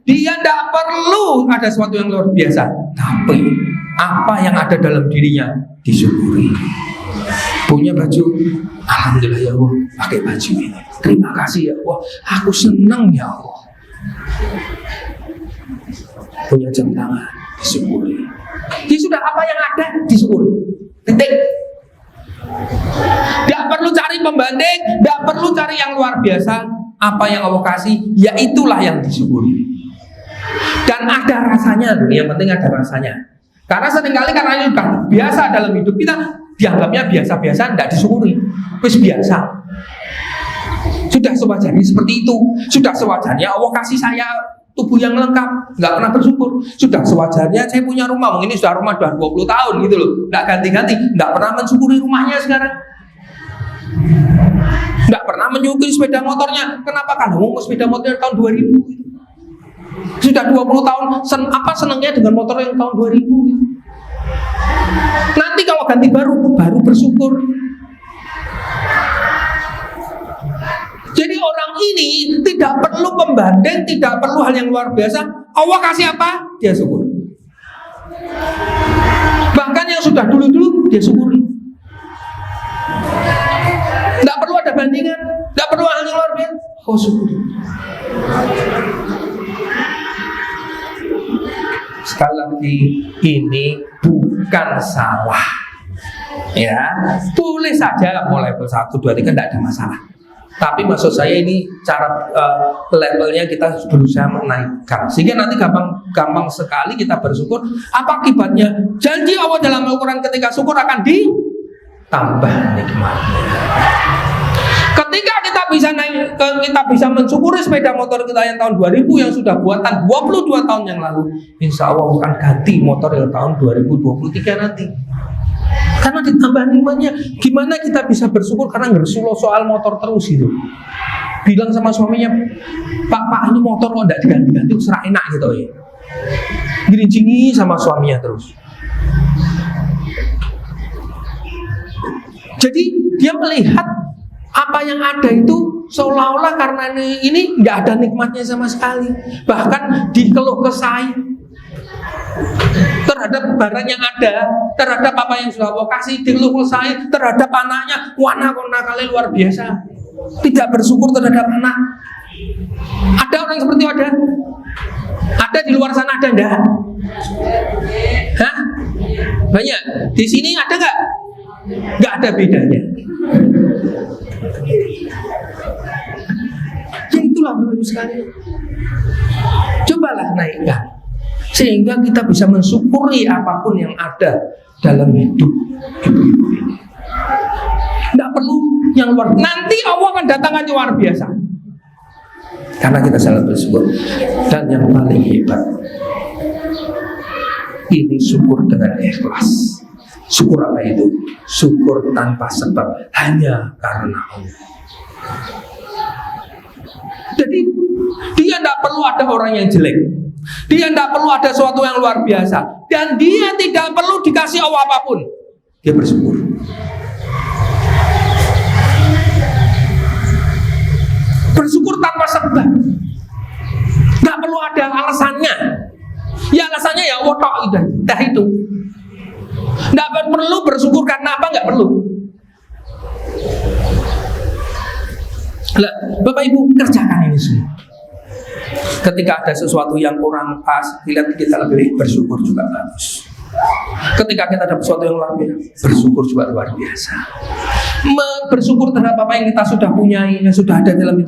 Dia tidak perlu ada sesuatu yang luar biasa, tapi apa yang ada dalam dirinya disyukuri. Punya baju, alhamdulillah ya Allah, pakai baju ini. Terima kasih ya Allah, aku senang ya Allah. Punya jam tangan, disyukuri. Dia sudah apa yang ada disyukuri. Titik. Tidak perlu cari pembanding, tidak perlu cari yang luar biasa. Apa yang Allah kasih, ya itulah yang disyukuri. Dan ada rasanya, yang penting ada rasanya. Karena seringkali karena ini sudah biasa dalam hidup kita, dianggapnya biasa-biasa, tidak disyukuri. Terus biasa. Sudah sewajarnya seperti itu. Sudah sewajarnya Allah kasih saya tubuh yang lengkap, nggak pernah bersyukur. Sudah sewajarnya saya punya rumah, mungkin ini sudah rumah 20 tahun gitu loh, nggak ganti-ganti, nggak pernah mensyukuri rumahnya sekarang. Nggak pernah menyukuri sepeda motornya. Kenapa? Karena mau sepeda motor tahun 2000. Sudah 20 tahun senangnya dengan motor yang tahun 2000. Nanti kalau ganti baru bersyukur. Jadi orang ini tidak perlu pembanding, tidak perlu hal yang luar biasa. Allah kasih apa? Dia syukur. Bahkan yang sudah dulu-dulu dia syukuri. Tidak perlu ada bandingan, tidak perlu hal yang luar biasa. Oh syukur. Sekali lagi, ini bukan salah. Ya, tulis saja mulai 1, 2, 3 tidak ada masalah. Tapi maksud saya ini cara levelnya kita berusaha menaikkan sehingga nanti gampang sekali kita bersyukur. Apa akibatnya? Janji Allah dalam Al-Quran ketika syukur akan ditambah nikmatnya. Ketika kita bisa mensyukuri sepeda motor kita yang tahun 2000 yang sudah buatan 22 tahun yang lalu, insya Allah akan ganti motor yang tahun 2023 nanti. Karena ditambah nikmatnya. Gimana kita bisa bersyukur karena ngersuloh soal motor terus gitu. Bilang sama suaminya, Pak ini motor kok tidak diganti-ganti, serah enak gitu ya. Gini sama suaminya terus. Jadi dia melihat apa yang ada itu seolah-olah karena ini nggak ada nikmatnya sama sekali. Bahkan dikeluh kesah terhadap barang yang ada, terhadap apa yang sudah Allah kasih, dikeluh kesah terhadap anaknya, warna kali luar biasa. Tidak bersyukur terhadap anak. Ada orang seperti itu ada? Ada di luar sana ada enggak? Hah? Banyak. Di sini ada nggak? Nggak ada bedanya. Ya itulah Bapak-Ibu sekalian. Cobalah naikkan sehingga kita bisa mensyukuri apapun yang ada dalam hidup ibu-ibu ini. Tidak perlu yang luar. Nanti Allah akan datangkan yang luar biasa. Karena kita selalu bersyukur. Dan yang paling hebat, ini syukur dengan ikhlas. Syukur apa itu? Syukur tanpa sebab, hanya karena Allah. Jadi dia tidak perlu ada orang yang jelek, dia tidak perlu ada sesuatu yang luar biasa, dan dia tidak perlu dikasih Allah apapun. Dia bersyukur. Bersyukur tanpa sebab, nggak perlu ada alasannya. Ya alasannya ya Allah dah itu. Nggak perlu bersyukur karena apa? Nggak perlu. Lah, Bapak Ibu kerjakan ini semua. Ketika ada sesuatu yang kurang pas, kita lebih bersyukur juga bagus. Ketika kita ada sesuatu yang luar biasa, bersyukur juga luar biasa. Bersyukur terhadap apa yang kita sudah punya, yang sudah ada dalam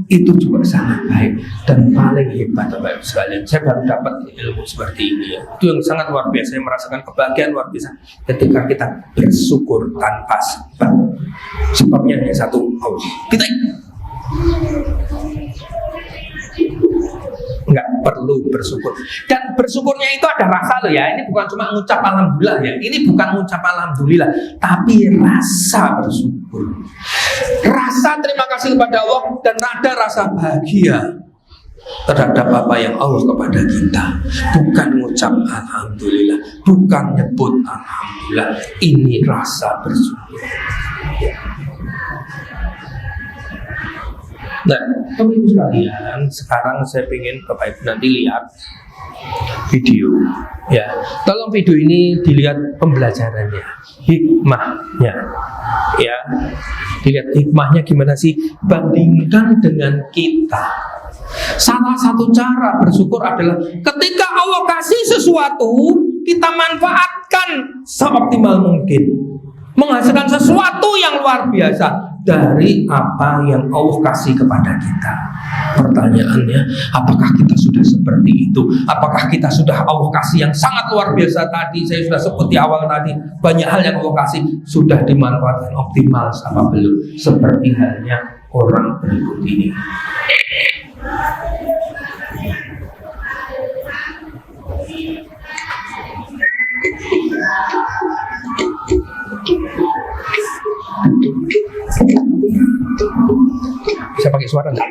itu juga sangat baik. Dan paling hebat Bapak Ibu sekalian, saya baru dapat ilmu seperti ini ya. Itu yang sangat luar biasa, saya merasakan kebahagiaan luar biasa ketika kita bersyukur tanpa sebab. Sebabnya hanya satu, Allah. Kita nggak perlu bersyukur, dan bersyukurnya itu ada rasa loh ya. Ini bukan cuma ngucap alhamdulillah ya, ini bukan ngucap alhamdulillah, tapi rasa bersyukur, rasa terima kasih kepada Allah, dan ada rasa bahagia. terhadap apa yang Allah kepada kita. Bukan mengucap alhamdulillah, bukan nyebut alhamdulillah. Ini rasa bersyukur. Nah, teman-teman sekalian, sekarang saya ingin Bapak Ibu nanti lihat video, ya. Tolong video ini dilihat pembelajarannya, hikmahnya, ya. Dilihat hikmahnya gimana sih? Bandingkan dengan kita. Salah satu cara bersyukur adalah ketika Allah kasih sesuatu, kita manfaatkan seoptimal mungkin, menghasilkan sesuatu yang luar biasa dari apa yang Allah kasih kepada kita. Pertanyaannya, apakah kita sudah seperti itu? Apakah kita sudah Allah kasih yang sangat luar biasa tadi? Saya sudah sebut di awal tadi, banyak hal yang Allah kasih sudah dimanfaatkan optimal sama belum? Seperti halnya orang berikut ini. Bisa pakai suara nggak?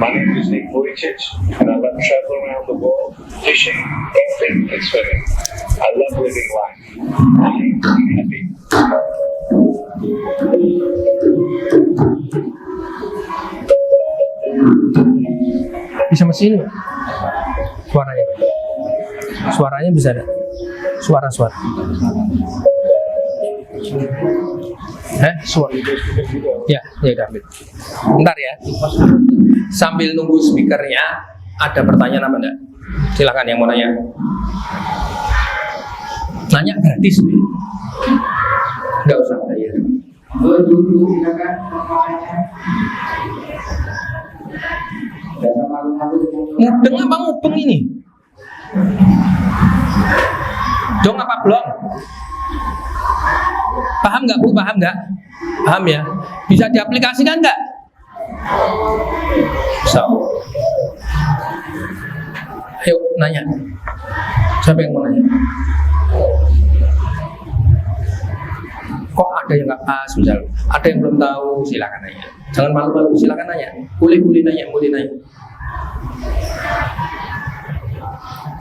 My name is Nick Vujicic, and I love traveling around the world, fishing, golfing, and swimming. I love living life. I'm happy. Bisa mesin nggak? Suaranya? Suaranya bisa nggak? Suara-suara. Suara. Ya udah ambil. Bentar ya. Sambil nunggu speakernya, ada pertanyaan apa enggak? Silakan yang mau nanya. Nanya gratis nih. Enggak usah bayar. Mudeng apa ngupeng ini? Dong apa belum? Paham nggak Bu? Paham nggak? Paham ya? Bisa diaplikasikan nggak? So, ayo nanya. Siapa yang mau nanya? Kok ada yang nggak pas? Misal, ada yang belum tahu, silakan nanya. Jangan malu-malu, silakan nanya. Boleh nanya, boleh nanya.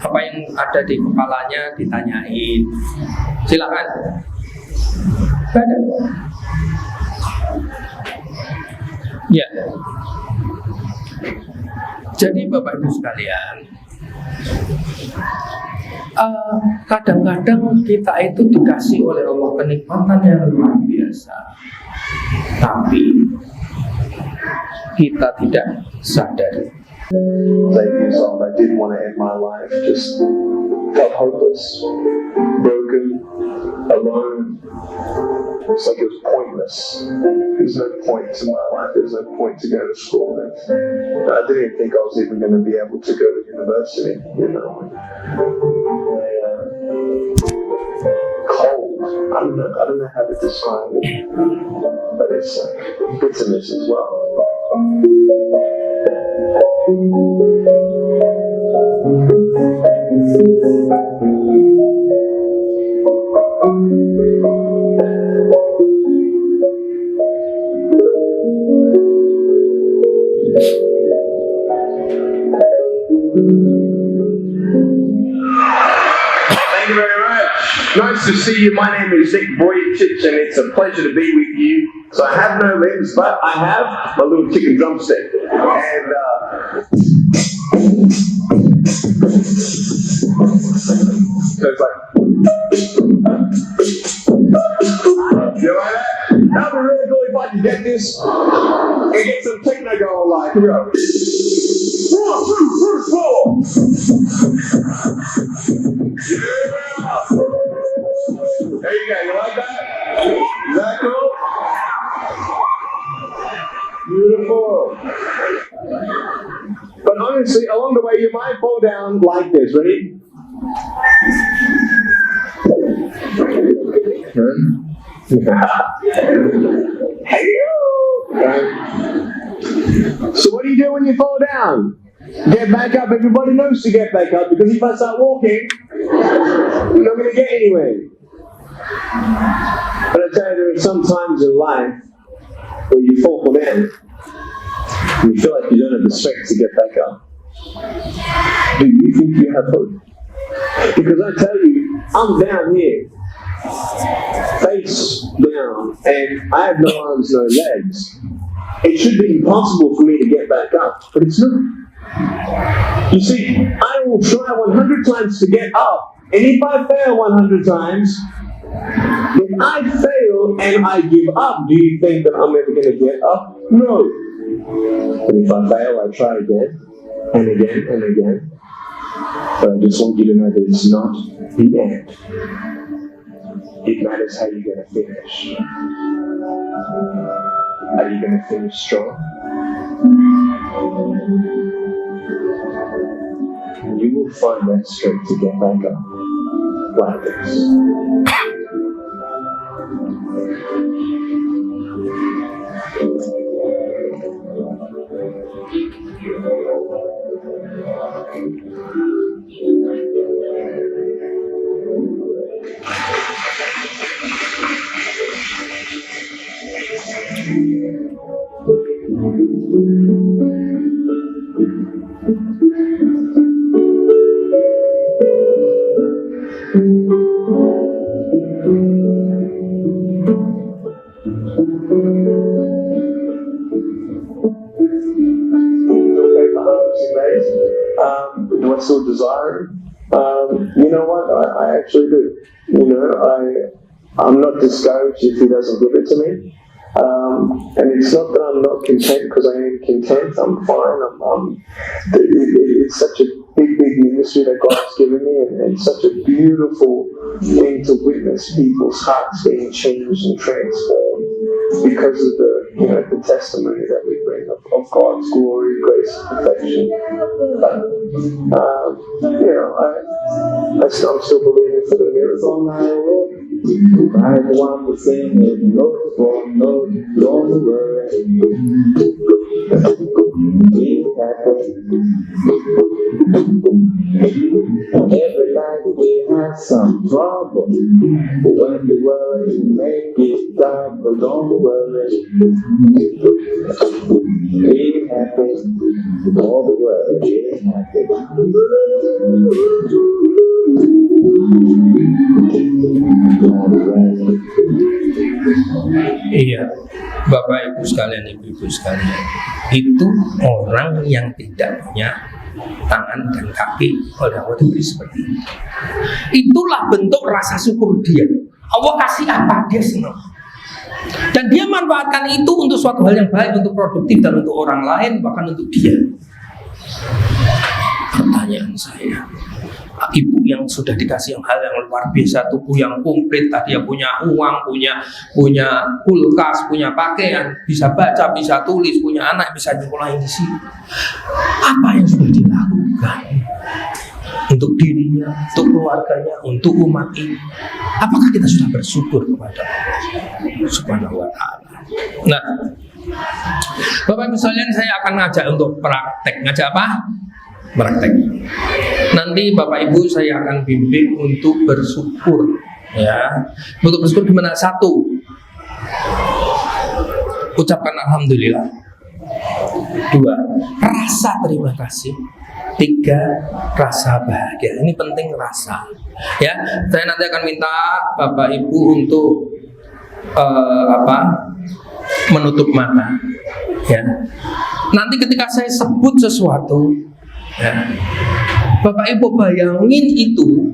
Apa yang ada di kepalanya ditanyain. Silakan. Ada. Ya. Jadi Bapak Ibu sekalian, kadang-kadang kita itu dikasih oleh Allah kenikmatan yang luar biasa, tapi kita tidak sadar. Like you saw, I didn't want to end my life. Just felt hopeless, broken, alone. It's like it was pointless. There's no point to my life. There's no point to go to school. I didn't even think I was even going to be able to go to university. You know, cold. I don't know how to describe it, but it's bitterness as well. Thank you very much. Nice to see you. My name is Nick Vujicic, and it's a pleasure to be with you. So I have no limbs, but I have my little chicken drumstick. And so it's like, you like that? That would be really cool if I could get this and get some techno going like, here we go. 1, 2, 3, 4. Yeah. There you go. You like that? Is that cool? Beautiful. But honestly, along the way, you might fall down like this. Ready? Hey. So what do you do when you fall down? Get back up. Everybody knows to get back up, because if I start walking, you're not going to get anywhere. But I tell you, there are some times in life where you fall down, You feel like you don't have the strength to get back up. Do you think you have hope? Because I tell you, I'm down here, face down, and I have no arms, no legs. It should be impossible for me to get back up, but it's not. You see, I will try 100 times to get up, and if I fail 100 times, if I fail and I give up, do you think that I'm ever going to get up? No. But if I fail, I try again, and again, and again. But I just want you to know that it's not the end. It matters how you're going to finish. Are you going to finish strong? You will find that strength to get back up like this. Do I still desire it? You know what? I actually do. You know, I'm not discouraged if he doesn't give it to me. And it's not that I'm not content, because I am content. I'm fine. It's such a big ministry that God's given me, and such a beautiful thing to witness people's hearts being changed and transformed because of the testimony that we bring of God's glory, grace, and perfection. I'm still believing for the miracle. I want to sing it note for note, don't worry. Be happy. Every night we have some trouble. When you worry, you make it double. Don't worry. Be happy. Don't worry. Be happy. Iya, Bapak Ibu sekalian, Ibu-ibu sekalian, itu orang yang tidak punya tangan dan kaki, oleh Allah diberi seperti itu. Itulah bentuk rasa syukur dia. Allah kasih apa, dia senang. Dan dia manfaatkan itu untuk suatu hal yang baik, untuk produktif dan untuk orang lain, bahkan untuk dia. Pertanyaan saya, ibu yang sudah dikasih hal yang luar biasa, tubuh yang komplit, tadi ya punya uang, punya kulkas, punya pakaian, bisa baca, bisa tulis, punya anak, bisa nyekolahin di sini. Apa yang sudah dilakukan untuk dirinya, untuk keluarganya, untuk umat ini? Apakah kita sudah bersyukur kepada Allah Subhanahu wa Ta'ala? Nah, Bapak Ibu sekalian, saya akan ngajak untuk praktek. Ngajak apa? Praktek. Nanti Bapak Ibu saya akan bimbing untuk bersyukur, ya. Untuk bersyukur gimana? 1, ucapkan alhamdulillah. 2, rasa terima kasih. 3, rasa bahagia. Ini penting, rasa. Ya, saya nanti akan minta Bapak Ibu untuk menutup mata. Ya. Nanti ketika saya sebut sesuatu, ya, Bapak Ibu bayangin itu,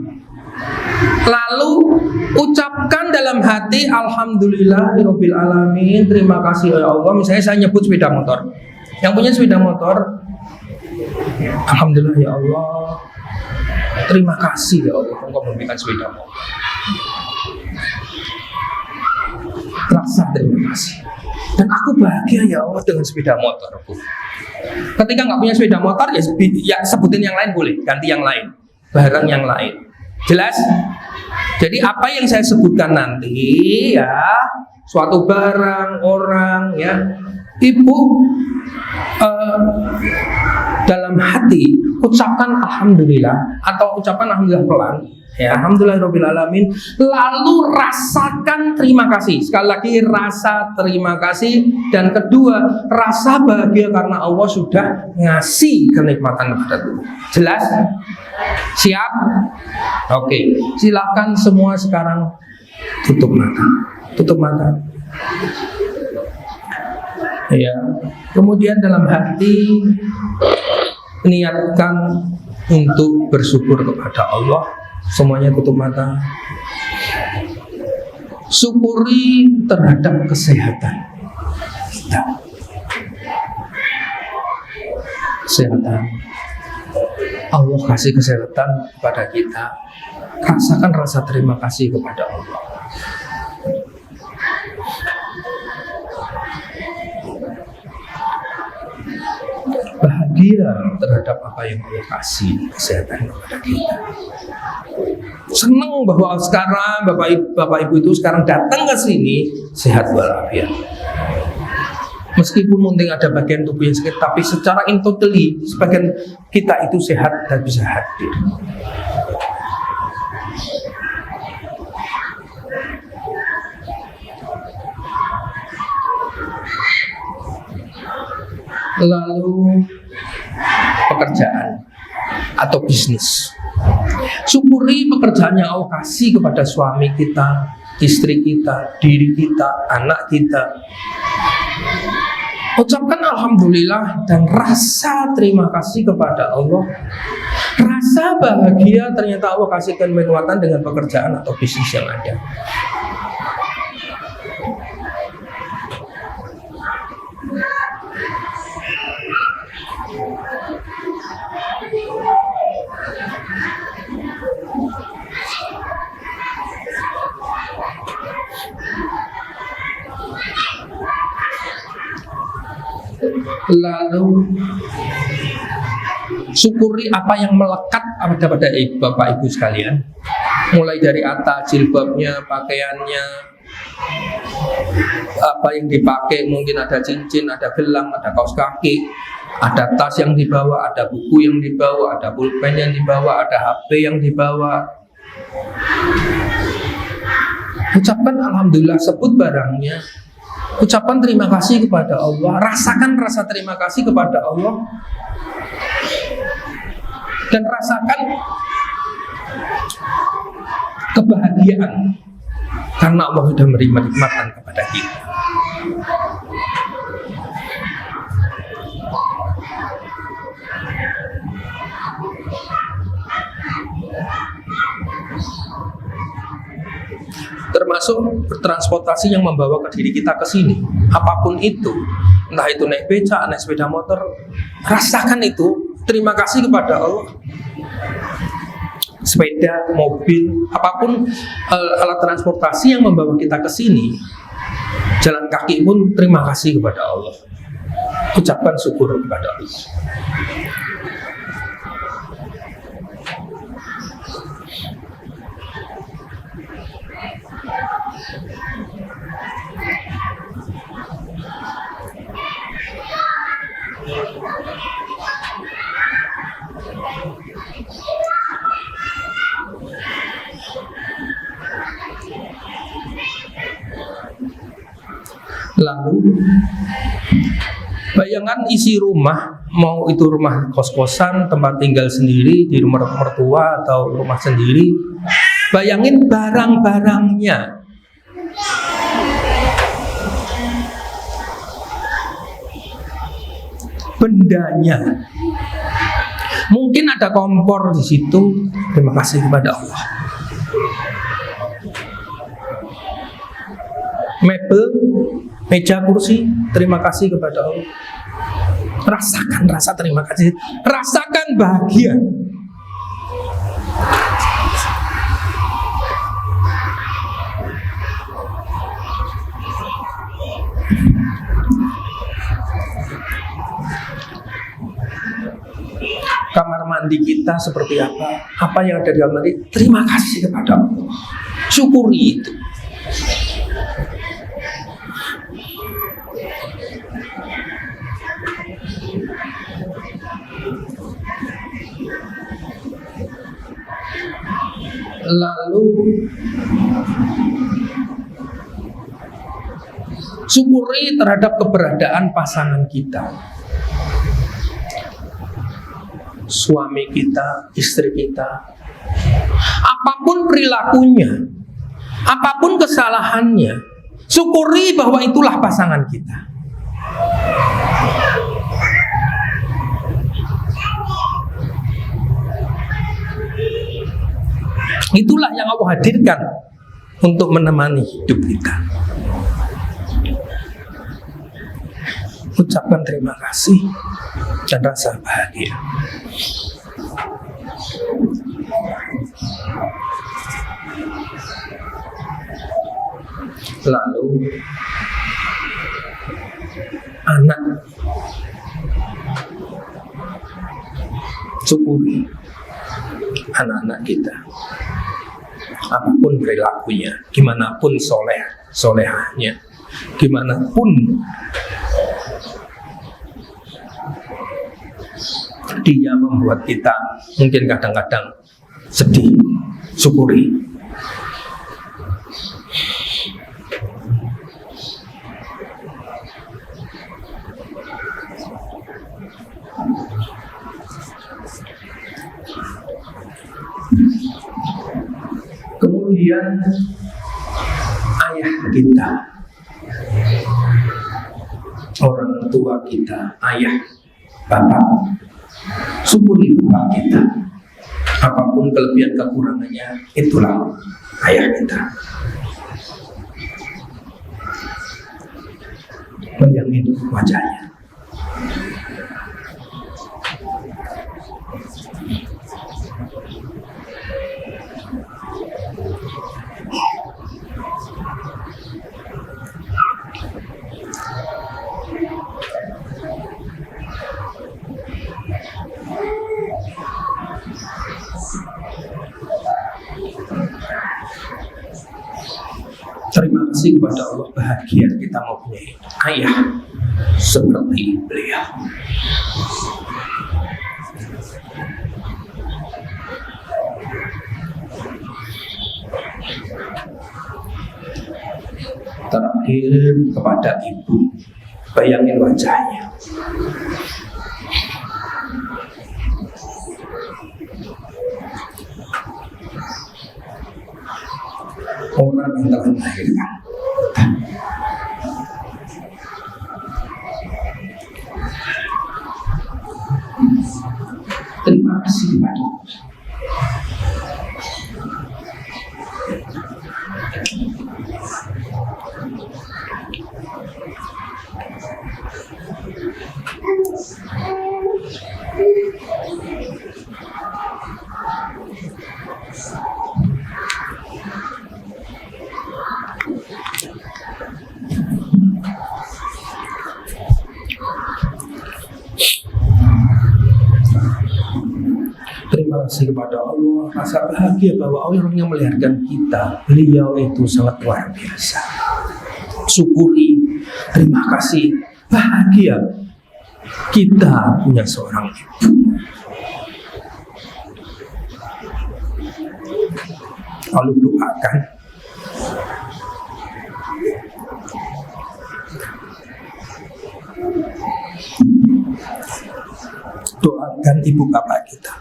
lalu ucapkan dalam hati alhamdulillahirabbil alamin, terima kasih ya Allah. Misalnya saya nyebut sepeda motor, yang punya sepeda motor, alhamdulillah ya Allah, terima kasih ya Allah engkau memberikan sepeda motor. Rasa terima kasih, dan aku bahagia ya Allah dengan sepeda motorku. Ketika nggak punya sepeda motor, ya sebutin yang lain boleh, ganti yang lain, barang yang lain. Jelas? Jadi apa yang saya sebutkan nanti, ya, suatu barang, orang, ya, ibu dalam hati ucapkan alhamdulillah atau ucapkan alhamdulillah pelan, ya, alhamdulillahirabbil alamin, lalu rasakan terima kasih. Sekali lagi, rasa terima kasih. Dan kedua, rasa bahagia karena Allah sudah ngasih kenikmatan kepada kita. Jelas? Siap? Oke, silakan semua sekarang tutup mata. Tutup mata. Ya. Kemudian dalam hati niatkan untuk bersyukur kepada Allah. Semuanya tutup mata. Syukuri terhadap kesehatan kita. Kesehatan. Allah kasih kesehatan kepada kita. Rasakan rasa terima kasih kepada Allah. Bahagia terhadap apa yang Allah kasih kesehatan kepada kita. Senang bahwa sekarang Bapak Ibu itu sekarang datang ke sini sehat walafiat. Meskipun mungkin ada bagian tubuh yang sakit, tapi secara in totally sebagian kita itu sehat dan bisa hadir. Lalu pekerjaan atau bisnis. Syukuri pekerjaan yang Allah kasih kepada suami kita, istri kita, diri kita, anak kita. Ucapkan alhamdulillah dan rasa terima kasih kepada Allah. Rasa bahagia ternyata Allah kasihkan kekuatan dengan pekerjaan atau bisnis yang ada. Lalu syukuri apa yang melekat pada Bapak Ibu sekalian, mulai dari atas jilbabnya, pakaiannya, apa yang dipakai, mungkin ada cincin, ada gelang, ada kaos kaki, ada tas yang dibawa, ada buku yang dibawa, ada pulpen yang dibawa, ada HP yang dibawa. Ucapkan alhamdulillah, sebut barangnya. Ucapan terima kasih kepada Allah. Rasakan rasa terima kasih kepada Allah. Dan rasakan kebahagiaan karena Allah sudah menerima nikmatan kepada kita. Termasuk transportasi yang membawa ke diri kita ke sini, apapun itu, entah itu naik beca, naik sepeda motor, rasakan itu, terima kasih kepada Allah. Sepeda, mobil, apapun alat transportasi yang membawa kita ke sini, jalan kaki pun terima kasih kepada Allah. Ucapkan syukur kepada Allah. Lalu bayangan isi rumah, mau itu rumah kos-kosan, tempat tinggal sendiri, di rumah mertua atau rumah sendiri, bayangin barang-barangnya. Bendanya. Mungkin ada kompor di situ, terima kasih kepada Allah. Mebel, meja, kursi, terima kasih kepada Allah. Rasakan rasa terima kasih, rasakan bahagia. Kamar mandi kita seperti apa? Apa yang ada di kamar mandi? Terima kasih kepada Allah. Syukuri itu. Lalu syukuri terhadap keberadaan pasangan kita, suami kita, istri kita. Apapun perilakunya, apapun kesalahannya, syukuri bahwa itulah pasangan kita. Itulah yang Allah hadirkan untuk menemani hidup kita. Ucapkan terima kasih dan rasa bahagia. Lalu anak, syukuri anak-anak kita. Apapun perilakunya, gimana pun solehahnya, gimana pun dia membuat kita mungkin kadang-kadang sedih, syukuri. Kemudian ayah kita, orang tua kita, ayah, bapak, syukuri bapak kita. Apapun kelebihan kekurangannya, itulah ayah kita. Bayangin wajahnya. Terima kasih kepada Allah, bahagia kita mempunyai ayah seperti beliau. Terakhir kepada ibu, bayangin wajahnya. Orang yang telah melahirkan. Terima kasih kepada Allah. Terima kasih kepada Allah, rasa bahagia bahwa Allah yang melahirkan kita, beliau itu sangat luar biasa. Syukuri, terima kasih, bahagia kita punya seorang ibu. Lalu doakan ibu bapak kita.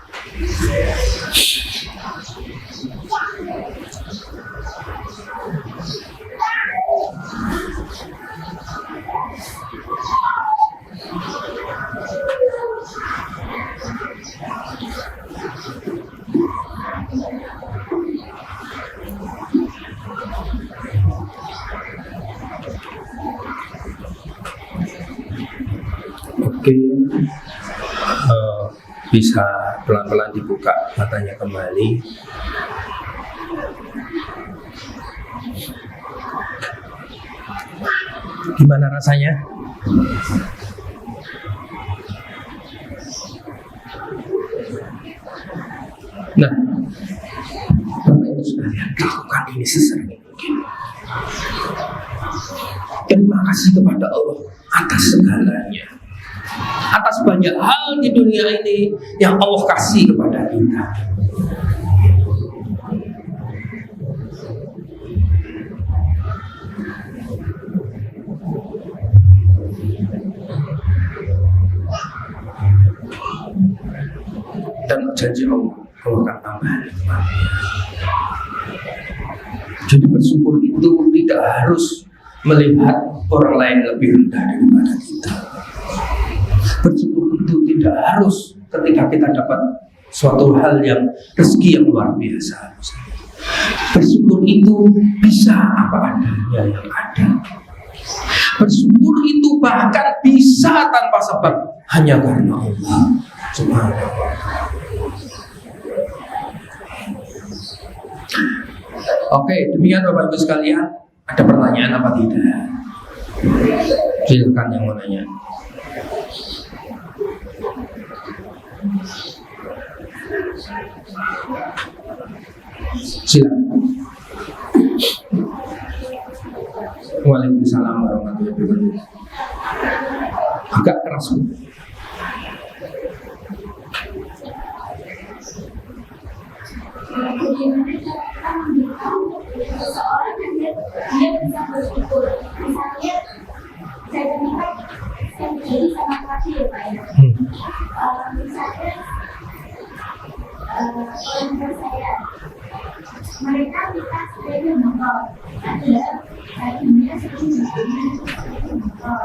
Oke, bisa pelan-pelan dibuka matanya kembali. Gimana rasanya? Nah, Bapak Ibu sekalian, lakukan ini sesering mungkin. Terima kasih kepada Allah atas segalanya, atas banyak hal di dunia ini yang Allah kasih kepada kita. janji Allah akan tambahan nikmatnya. Jadi bersyukur itu tidak harus melihat orang lain lebih rendah daripada kita. Bersyukur itu tidak harus ketika kita dapat suatu hal yang rezeki yang luar biasa. Bersyukur itu bisa apa adanya yang ada. Bersyukur itu bahkan bisa tanpa sebab, hanya karena Allah Subhanahu wa ta'ala. Oke, demikian Bapak Ibu sekalian. Ada pertanyaan apa tidak? Silakan yang mau nanya. Silakan. Waalaikumsalam warahmatullahi wabarakatuh. Agak keras. Seseorang yang dia bisa bersyukur, misalnya saya melihat yang terjadi sama kaki ya Pak ya. Misalnya orang tua saya, mereka minta sepeda motor, adalah tadinya sering sepeda motor,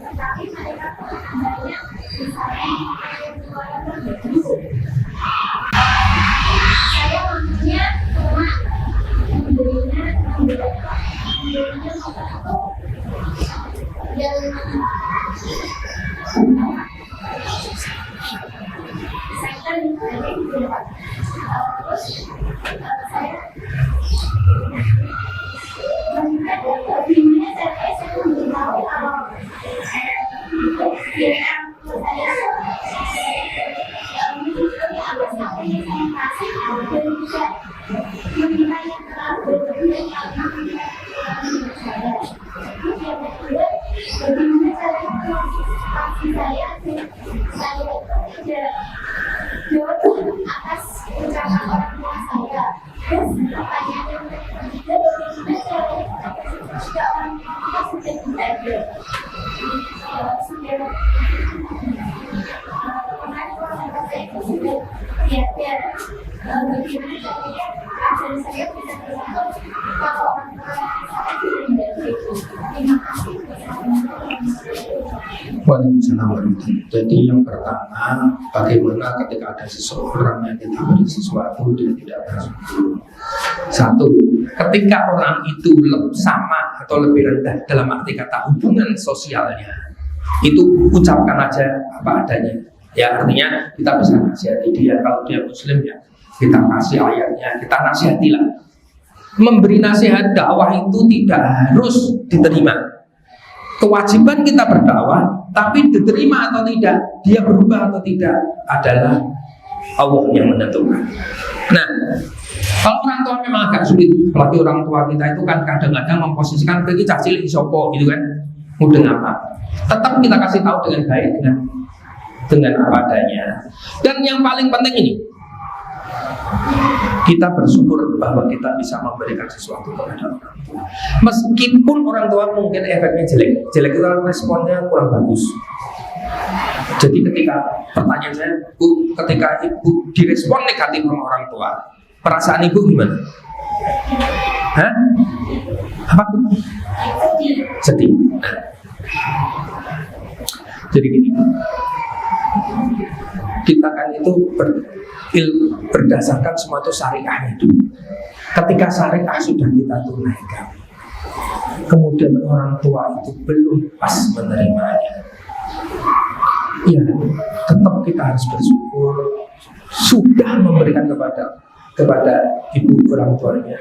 tetapi mereka banyak misalnya yang jualan baju. Saya maksudnya cuma membelinya motor yang second ada gitu Pak. Terus saya melihat opininya saya memberitahu kalau saya agak sampai yang saya kasih dan juga meminta yang terlalu berlebihan karena saya. Terus yang kedua, bagaimana caranya motivasi saya itu tidak jawab atas ucapan orang tua saya. Terus pertanyaan yang ketiga, bagaimana caranya jika orang tua sudah tidak ada, sudah kemarin orang tua saya itu sudah biar bagaimana caranya agar saya bisa bersyukur kalau orang tua saya sudah tidak ada. Terima kasih. Waalaikumsalam warahmatullahi wabarakatuh. Jadi yang pertama, bagaimana ketika ada seseorang yang kita beri sesuatu dia tidak bersyukur. Satu, ketika orang itu sama atau lebih rendah dalam arti kata hubungan sosialnya, itu ucapkan aja apa adanya. Ya artinya kita bisa nasihati dia. Kalau dia muslim ya kita kasih ayatnya, kita nasihatilah. Memberi nasihat dakwah itu tidak harus diterima. Kewajiban kita berdakwah, tapi diterima atau tidak, dia berubah atau tidak adalah Allah yang menentukan. Nah, kalau orang tua memang agak sulit, apalagi orang tua kita itu kan kadang-kadang memposisikan pergi cacil isopo gitu kan, mudeng apa. Tetap kita kasih tahu dengan baik, dengan apa adanya. Dan yang paling penting ini, kita bersyukur bahwa kita bisa memberikan sesuatu kepada orang tua. Meskipun orang tua mungkin efeknya jelek itu responnya kurang bagus. Jadi ketika pertanyaan saya, Bu, ketika ibu direspon negatif sama orang tua, perasaan ibu gimana? Hah? Apa? Sedih. Nah. Jadi gini, kita kan itu berdasarkan semua itu syariah itu. Ketika syariah sudah kita tunaikan, kemudian orang tua itu belum pas menerimanya, ya tetap kita harus bersyukur sudah memberikan kepada ibu orang tuanya,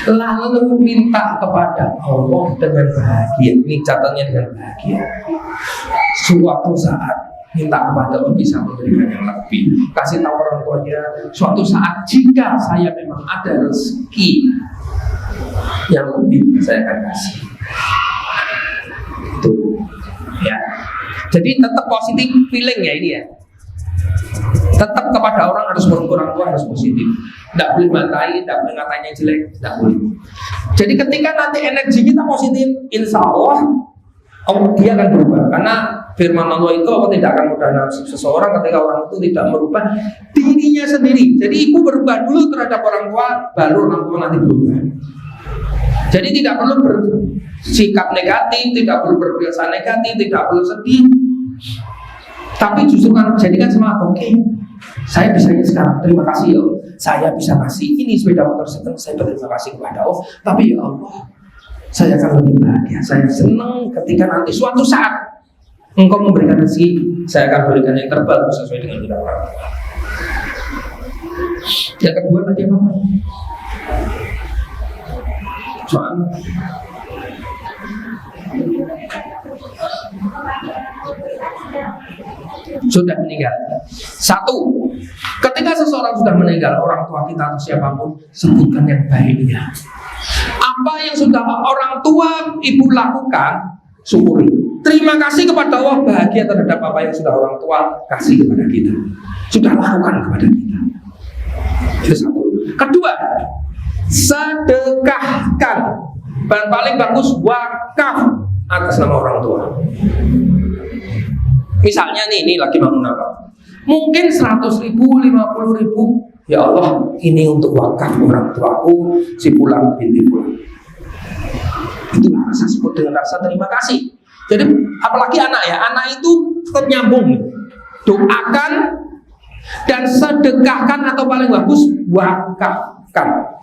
lalu minta kepada Allah dengan bahagia. Ini catatannya dengan bahagia. Suatu saat minta kepada Allah bisa memberikan yang lebih. Kasih tahu orang tuanya, suatu saat jika saya memang ada rezeki yang lebih, saya akan kasih. Itu ya. Jadi tetap positif feeling ya ini ya. Tetap kepada orang harus berkurang tua, harus positif. Tidak boleh matai, tidak boleh ngatanya jelek, tidak boleh. Jadi ketika nanti energi kita positif, insya Allah dia akan berubah. Karena firman Allah itu apa tidak akan mudah nafsu seseorang ketika orang itu tidak merubah dirinya sendiri. Jadi ibu berubah dulu terhadap orang tua, baru orang tua nanti berubah. Jadi tidak perlu bersikap negatif, tidak perlu berkebiasaan negatif, tidak perlu sedih. Tapi justru kan jadikan semangat, oke, saya bisanya sekarang, terima kasih ya, saya bisa kasih ini sepeda motor, saya berterima kasih kepada Allah. Tapi ya Allah, saya akan lebih bahagia, saya senang ketika nanti suatu saat Engkau memberikan rezeki, saya akan berikan yang terbaik sesuai dengan kita orang. Yang kedua tadi apa? Soal sudah meninggal. Satu, ketika seseorang sudah meninggal, orang tua kita atau siapapun, sebutkan yang baiknya. Apa yang sudah orang tua ibu lakukan, syukuri. Terima kasih kepada Allah, bahagia terhadap apa yang sudah orang tua kasih kepada kita, sudah lakukan kepada kita. Itu satu. Kedua, sedekahkan. Dan paling bagus wakaf atas nama orang tua. Misalnya nih, ini lagi bangun apa? Mungkin 100.000, 50.000. Ya Allah, ini untuk wakaf orang tuaku, si Fulan binti Fulan. Itulah rasa syukur dengan rasa terima kasih. Jadi apalagi anak ya, anak itu tetap nyambung. Doakan dan sedekahkan atau paling bagus wakafkan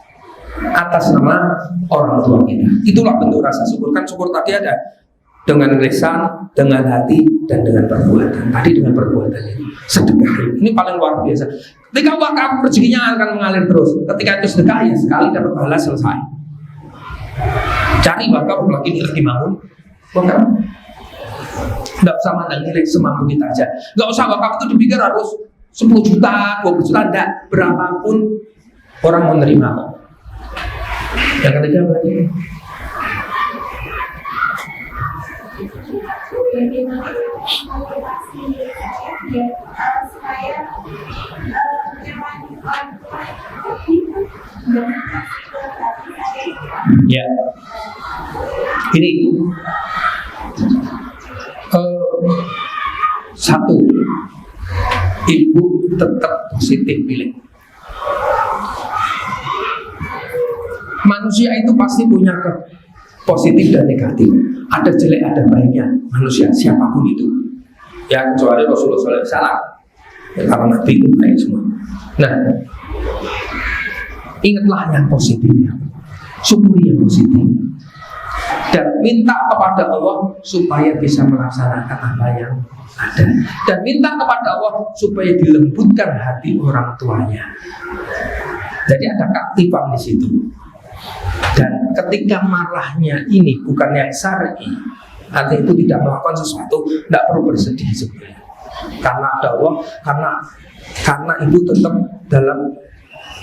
atas nama orang tua kita. Itulah bentuk rasa syukur. Kan syukur tadi ada dengan lisan, dengan hati, dan dengan perbuatan. Tadi dengan perbuatan ini sedekah. Ini paling luar biasa. Ketika wakaf, rezekinya akan mengalir terus. Ketika itu sedekah, ya sekali dapat pahala, selesai. Cari wakaf lagi bangun. Wakaf nggak usah mandang nilai, semampu kita aja. Nggak usah wakaf itu dipikir harus 10 juta, 20 juta, enggak. Berapapun orang menerima kok. Yang ketiga berarti bagaimana motivasi saya biar supaya menemani orang tua dan ya. Ini satu, ibu tetap positif pilih. Manusia itu pasti punya positif dan negatif. Ada jelek, ada baiknya manusia siapapun itu. Ya kecuali Rasulullah SAW. Ya, karena Nabi itu baik semua. Nah, ingatlah yang positifnya, syukuri yang positif, dan minta kepada Allah supaya bisa melaksanakan apa yang ada, dan minta kepada Allah supaya dilembutkan hati orang tuanya. Jadi ada keaktifan di situ. Dan ketika marahnya ini bukan yang syar'i, artinya itu tidak melakukan sesuatu, tidak perlu bersedih sebenarnya. Karena ada Allah, karena ibu tetap dalam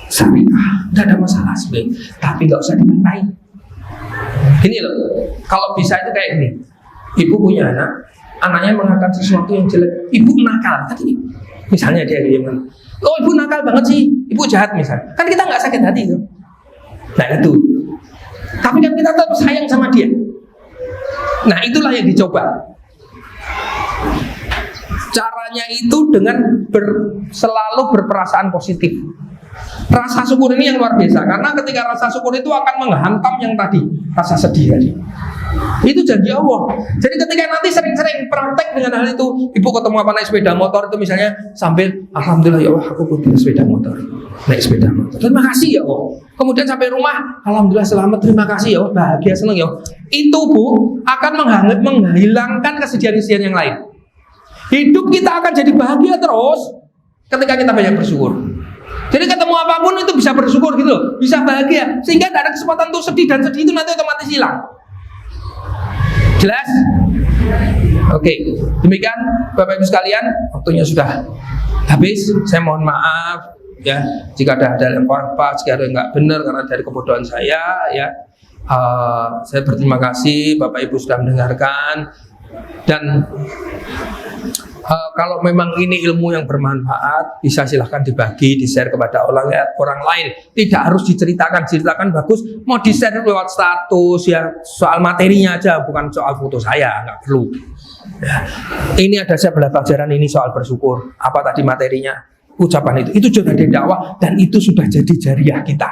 syariah, tidak ada masalah sebenarnya. Tapi nggak usah dimintai. Ini loh, kalau bisa itu kayak gini. Ibu punya anak, anaknya mengatakan sesuatu yang jelek, ibu nakal. Tadi misalnya dia yang oh ibu nakal banget sih, ibu jahat misalnya. Kan kita nggak sakit hati tuh. Nah itu. Tapi kan kita tetap sayang sama dia. Nah itulah yang dicoba. Caranya itu dengan selalu berperasaan positif. Rasa syukur ini yang luar biasa. Karena ketika rasa syukur itu akan menghantam yang tadi, rasa sedih tadi. Itu janji Allah. Jadi ketika nanti sering-sering praktek dengan hal itu, ibu ketemu apa naik sepeda motor itu misalnya sambil alhamdulillah ya Allah aku punya sepeda motor, naik sepeda motor. Terima kasih ya Allah. Kemudian sampai rumah, alhamdulillah selamat, terima kasih ya Allah, bahagia senang ya Allah. Itu bu akan menghilangkan kesedihan-kesedihan yang lain. Hidup kita akan jadi bahagia terus ketika kita banyak bersyukur. Jadi ketemu apapun itu bisa bersyukur gitu loh, bisa bahagia, sehingga tidak ada kesempatan untuk sedih, dan sedih itu nanti otomatis hilang. Jelas? Oke, demikian Bapak Ibu sekalian, waktunya sudah habis. Saya mohon maaf ya jika ada yang kurang pas, jika ada yang nggak benar karena dari kebodohan saya ya. Saya berterima kasih Bapak Ibu sudah mendengarkan, dan kalau memang ini ilmu yang bermanfaat, bisa silahkan dibagi, di-share kepada orang lain. Tidak harus diceritakan bagus. Mau di-share lewat status ya, soal materinya aja, bukan soal foto saya, nggak perlu. Ya. Ini ada saya belajar pelajaran ini soal bersyukur. Apa tadi materinya? Ucapan itu sudah ada dakwah dan itu sudah jadi jariah kita.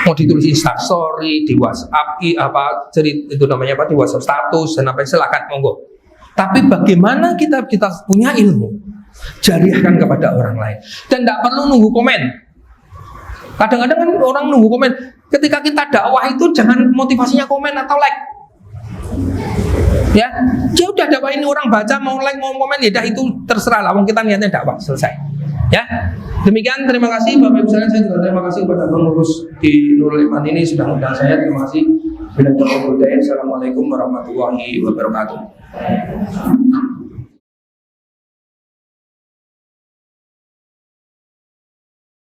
Mau ditulis Instastory, di WhatsApp, itu namanya apa, di WhatsApp status dan apa, silakan monggo. Tapi bagaimana kita punya ilmu, jariahkan kepada orang lain dan tidak perlu nunggu komen. Kadang-kadang kan orang nunggu komen. Ketika kita dakwah itu jangan motivasinya komen atau like. Ya, dia udah dakwah ini orang baca mau like mau komen ya dah itu terserah lah. Wong kita niatnya dakwah selesai. Ya, demikian terima kasih Bapak Ibu sekalian. Saya juga terima kasih kepada pengurus di Nurul Iman ini sudah mengundang saya. Terima kasih. Assalamualaikum warahmatullahi wabarakatuh.